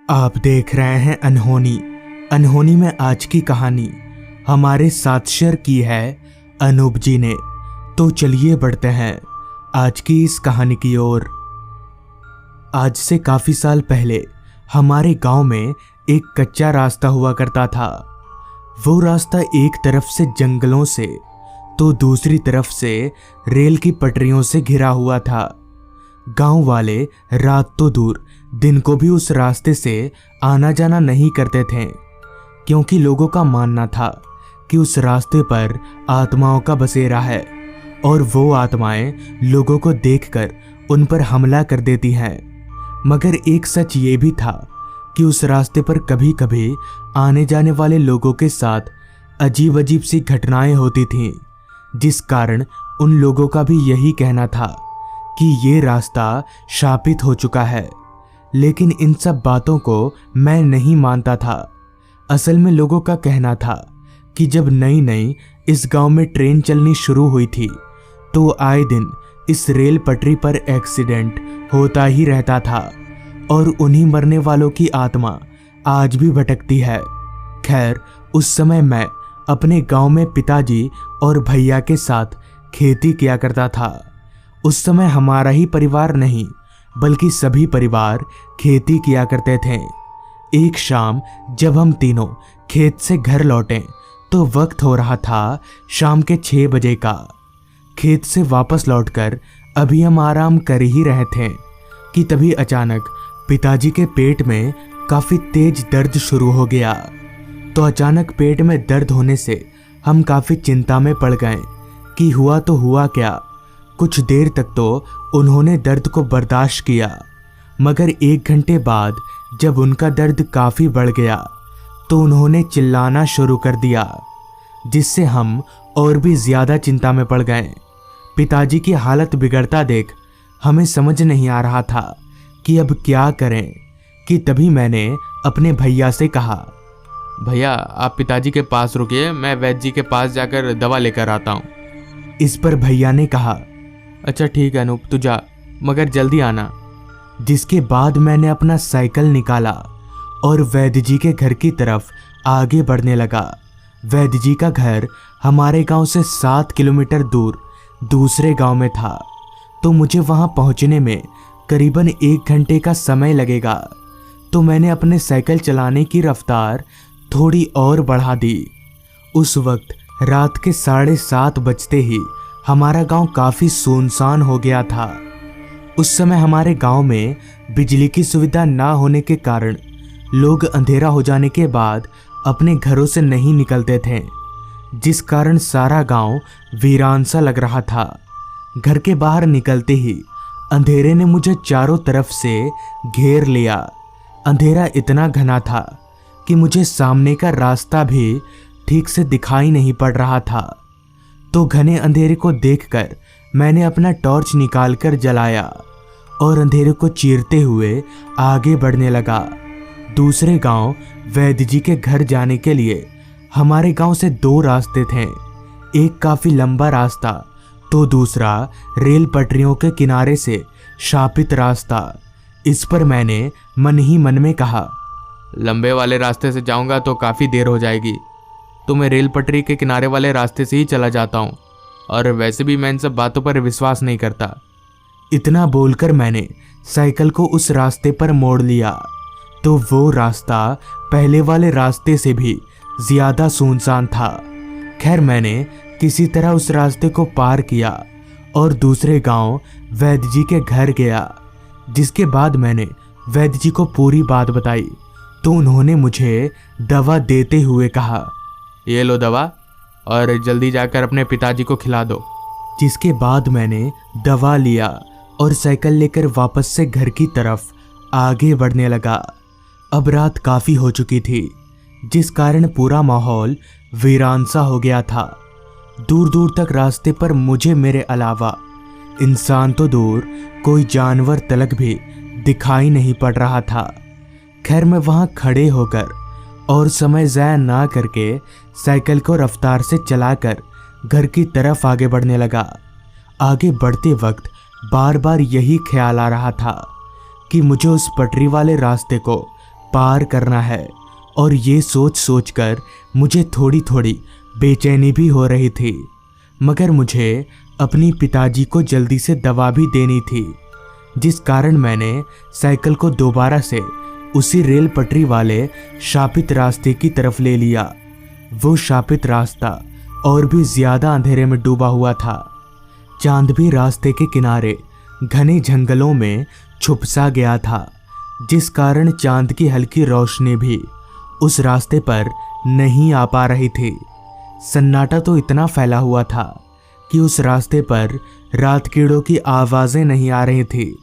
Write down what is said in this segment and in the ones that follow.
आप देख रहे हैं अनहोनी। अनहोनी में आज की कहानी हमारे साथ शेयर की है अनूप जी ने। तो चलिए बढ़ते हैं आज की इस कहानी की ओर। आज से काफी साल पहले हमारे गांव में एक कच्चा रास्ता हुआ करता था। वो रास्ता एक तरफ से जंगलों से तो दूसरी तरफ से रेल की पटरियों से घिरा हुआ था। गांव वाले रात तो दूर दिन को भी उस रास्ते से आना जाना नहीं करते थे, क्योंकि लोगों का मानना था कि उस रास्ते पर आत्माओं का बसेरा है और वो आत्माएं लोगों को देखकर उन पर हमला कर देती हैं। मगर एक सच ये भी था कि उस रास्ते पर कभी कभी आने जाने वाले लोगों के साथ अजीब अजीब सी घटनाएं होती थीं, जिस कारण उन लोगों का भी यही कहना था कि ये रास्ता शापित हो चुका है। लेकिन इन सब बातों को मैं नहीं मानता था। असल में लोगों का कहना था कि जब नई नई इस गांव में ट्रेन चलनी शुरू हुई थी तो आए दिन इस रेल पटरी पर एक्सीडेंट होता ही रहता था और उन्हीं मरने वालों की आत्मा आज भी भटकती है। खैर, उस समय मैं अपने गांव में पिताजी और भैया के साथ खेती किया करता था। उस समय हमारा ही परिवार नहीं बल्कि सभी परिवार खेती किया करते थे। एक शाम जब हम तीनों खेत से घर लौटे तो वक्त हो रहा था शाम के 6 बजे का। खेत से वापस लौटकर अभी हम आराम कर ही रहे थे कि तभी अचानक पिताजी के पेट में काफी तेज दर्द शुरू हो गया। तो अचानक पेट में दर्द होने से हम काफी चिंता में पड़ गए कि हुआ तो हुआ क्या। कुछ देर तक तो उन्होंने दर्द को बर्दाश्त किया, मगर 1 घंटे बाद जब उनका दर्द काफी बढ़ गया तो उन्होंने चिल्लाना शुरू कर दिया, जिससे हम और भी ज्यादा चिंता में पड़ गए। पिताजी की हालत बिगड़ता देख हमें समझ नहीं आ रहा था कि अब क्या करें कि तभी मैंने अपने भैया से कहा, भैया आप पिताजी के पास रुकिए, मैं वैद्य जी के पास जाकर दवा लेकर आता हूँ। इस पर भैया ने कहा, अच्छा ठीक है अनूप, तू जा, मगर जल्दी आना। जिसके बाद मैंने अपना साइकिल निकाला और वैद्य जी के घर की तरफ आगे बढ़ने लगा। वैद्य जी का घर हमारे गांव से 7 किलोमीटर दूर दूसरे गांव में था, तो मुझे वहां पहुंचने में करीबन 1 घंटे का समय लगेगा। तो मैंने अपने साइकिल चलाने की रफ्तार थोड़ी और बढ़ा दी। उस वक्त रात के 7:30 बजते ही हमारा गांव काफी सुनसान हो गया था। उस समय हमारे गांव में बिजली की सुविधा ना होने के कारण लोग अंधेरा हो जाने के बाद अपने घरों से नहीं निकलते थे, जिस कारण सारा गांव वीरान सा लग रहा था। घर के बाहर निकलते ही अंधेरे ने मुझे चारों तरफ से घेर लिया। अंधेरा इतना घना था कि मुझे सामने का रास्ता भी ठीक से दिखाई नहीं पड़ रहा था। तो घने अंधेरे को देखकर मैंने अपना टॉर्च निकालकर जलाया और अंधेरे को चीरते हुए आगे बढ़ने लगा। दूसरे गांव वैद्य जी के घर जाने के लिए हमारे गांव से 2 रास्ते थे। एक काफी लंबा रास्ता तो दूसरा रेल पटरियों के किनारे से शापित रास्ता। इस पर मैंने मन ही मन में कहा, लंबे वाले रास्ते से जाऊंगा तो काफ़ी देर हो जाएगी, तो मैं रेल पटरी के किनारे वाले रास्ते से ही चला जाता हूँ, और वैसे भी मैं इन सब बातों पर विश्वास नहीं करता। इतना बोलकर मैंने साइकिल को उस रास्ते पर मोड़ लिया तो वो रास्ता पहले वाले रास्ते से भी ज्यादा सुनसान था। खैर, मैंने किसी तरह उस रास्ते को पार किया और दूसरे गांव वैद्य जी के घर गया। जिसके बाद मैंने वैद्य जी को पूरी बात बताई तो उन्होंने मुझे दवा देते हुए कहा, ये लो दवा और जल्दी जाकर अपने पिताजी को खिला दो। जिसके बाद मैंने दवा लिया और साइकिल लेकर वापस से घर की तरफ आगे बढ़ने लगा। अब रात काफ़ी हो चुकी थी, जिस कारण पूरा माहौल वीरान सा हो गया था। दूर दूर तक रास्ते पर मुझे मेरे अलावा इंसान तो दूर कोई जानवर तलक भी दिखाई नहीं पड़ रहा था। खैर, मैं वहाँ खड़े होकर और समय ज़ाया ना करके साइकिल को रफ्तार से चलाकर घर की तरफ आगे बढ़ने लगा। आगे बढ़ते वक्त बार बार यही ख्याल आ रहा था कि मुझे उस पटरी वाले रास्ते को पार करना है। और ये सोच सोच कर मुझे थोड़ी थोड़ी बेचैनी भी हो रही थी, मगर मुझे अपनी पिताजी को जल्दी से दवा भी देनी थी, जिस कारण मैंने साइकिल को दोबारा से उसी रेल पटरी वाले शापित रास्ते की तरफ ले लिया। वो शापित रास्ता और भी ज्यादा अंधेरे में डूबा हुआ था। चांद भी रास्ते के किनारे घने जंगलों में छुप सा गया था, जिस कारण चांद की हल्की रोशनी भी उस रास्ते पर नहीं आ पा रही थी। सन्नाटा तो इतना फैला हुआ था कि उस रास्ते पर रात कीड़ों की आवाजें नहीं आ रही थी।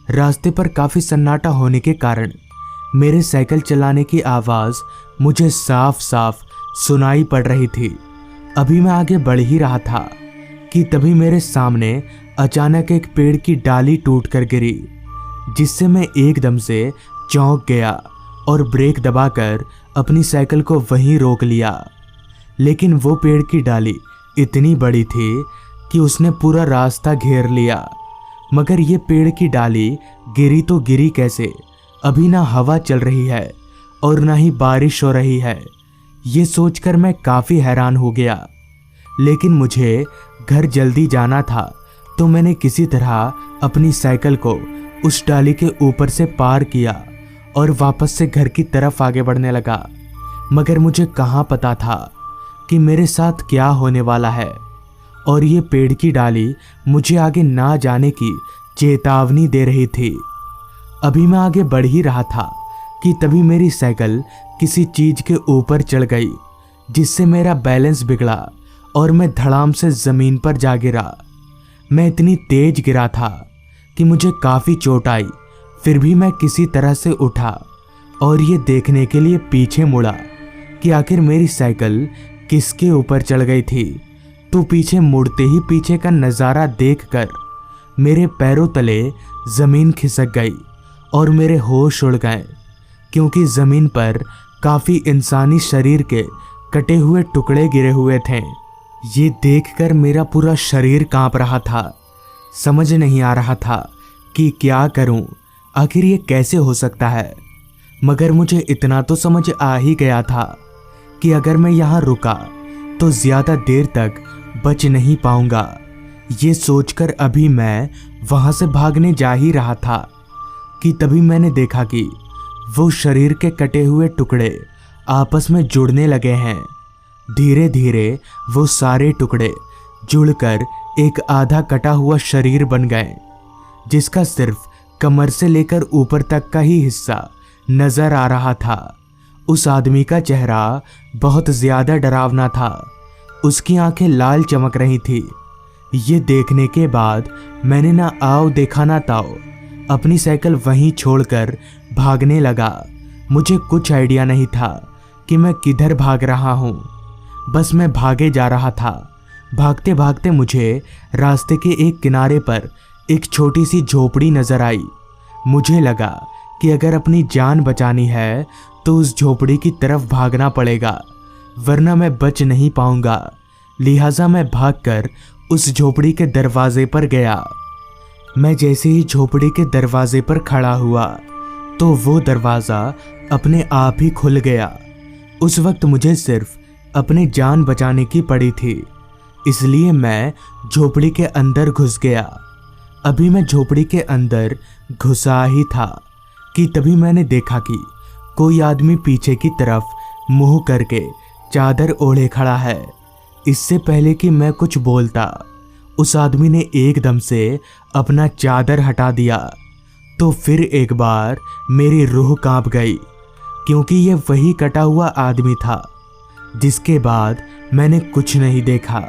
रास्ते पर काफी सन्नाटा होने के कारण मेरे साइकिल चलाने की आवाज मुझे साफ साफ सुनाई पड़ रही थी। अभी मैं आगे बढ़ ही रहा था कि तभी मेरे सामने अचानक एक पेड़ की डाली टूटकर गिरी, जिससे मैं एकदम से चौंक गया और ब्रेक दबाकर अपनी साइकिल को वहीं रोक लिया। लेकिन वो पेड़ की डाली इतनी बड़ी थी कि उसने पूरा रास्ता घेर लिया। मगर ये पेड़ की डाली गिरी तो गिरी कैसे? अभी ना हवा चल रही है और ना ही बारिश हो रही है। ये सोचकर मैं काफ़ी हैरान हो गया। लेकिन मुझे घर जल्दी जाना था, तो मैंने किसी तरह अपनी साइकिल को उस डाली के ऊपर से पार किया और वापस से घर की तरफ आगे बढ़ने लगा। मगर मुझे कहाँ पता था कि मेरे साथ क्या होने वाला है, और ये पेड़ की डाली मुझे आगे ना जाने की चेतावनी दे रही थी। अभी मैं आगे बढ़ ही रहा था कि तभी मेरी साइकिल किसी चीज के ऊपर चढ़ गई, जिससे मेरा बैलेंस बिगड़ा और मैं धड़ाम से जमीन पर जा गिरा। मैं इतनी तेज गिरा था कि मुझे काफी चोट आई। फिर भी मैं किसी तरह से उठा और ये देखने के लिए पीछे मुड़ा कि आखिर मेरी साइकिल किसके ऊपर चढ़ गई थी। तो पीछे मुड़ते ही पीछे का नज़ारा देखकर मेरे पैरों तले जमीन खिसक गई और मेरे होश उड़ गए, क्योंकि जमीन पर काफी इंसानी शरीर के कटे हुए टुकड़े गिरे हुए थे। ये देखकर मेरा पूरा शरीर कांप रहा था। समझ नहीं आ रहा था कि क्या करूं, आखिर ये कैसे हो सकता है। मगर मुझे इतना तो समझ आ ही गया था कि अगर मैं यहाँ रुका तो ज्यादा देर तक बच नहीं पाऊंगा। ये सोचकर अभी मैं वहां से भागने जा ही रहा था कि तभी मैंने देखा कि वो शरीर के कटे हुए टुकड़े आपस में जुड़ने लगे हैं। धीरे धीरे वो सारे टुकड़े जुड़कर एक आधा कटा हुआ शरीर बन गए, जिसका सिर्फ कमर से लेकर ऊपर तक का ही हिस्सा नजर आ रहा था। उस आदमी का चेहरा बहुत ज्यादा डरावना था। उसकी आंखें लाल चमक रही थी। ये देखने के बाद मैंने ना आओ देखा ना ताओ अपनी साइकिल वहीं छोड़कर भागने लगा। मुझे कुछ आइडिया नहीं था कि मैं किधर भाग रहा हूँ, बस मैं भागे जा रहा था। भागते भागते मुझे रास्ते के एक किनारे पर एक छोटी सी झोपड़ी नजर आई। मुझे लगा कि अगर अपनी जान बचानी है तो उस झोपड़ी की तरफ भागना पड़ेगा, वरना मैं बच नहीं पाऊंगा। लिहाजा मैं भागकर उस झोपड़ी के दरवाजे पर गया। मैं जैसे ही झोपड़ी के दरवाजे पर खड़ा हुआ तो वो दरवाज़ा अपने आप ही खुल गया। उस वक्त मुझे सिर्फ अपनी जान बचाने की पड़ी थी, इसलिए मैं झोपड़ी के अंदर घुस गया। अभी मैं झोपड़ी के अंदर घुसा ही था कि तभी मैंने देखा कि कोई आदमी पीछे की तरफ मुंह करके चादर ओढ़े खड़ा है। इससे पहले कि मैं कुछ बोलता, उस आदमी ने एकदम से अपना चादर हटा दिया। तो फिर एक बार मेरी रूह कांप गई, क्योंकि ये वही कटा हुआ आदमी था। जिसके बाद मैंने कुछ नहीं देखा,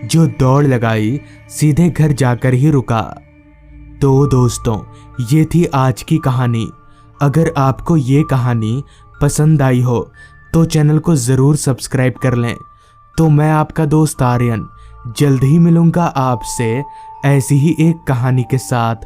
जो दौड़ लगाई सीधे घर जाकर ही रुका। तो दोस्तों, ये थी आज की कहानी। अगर आपको ये कहानी पसंद आई हो तो चैनल को ज़रूर सब्सक्राइब कर लें। तो मैं आपका दोस्त आर्यन जल्द ही मिलूंगा आपसे ऐसी ही एक कहानी के साथ।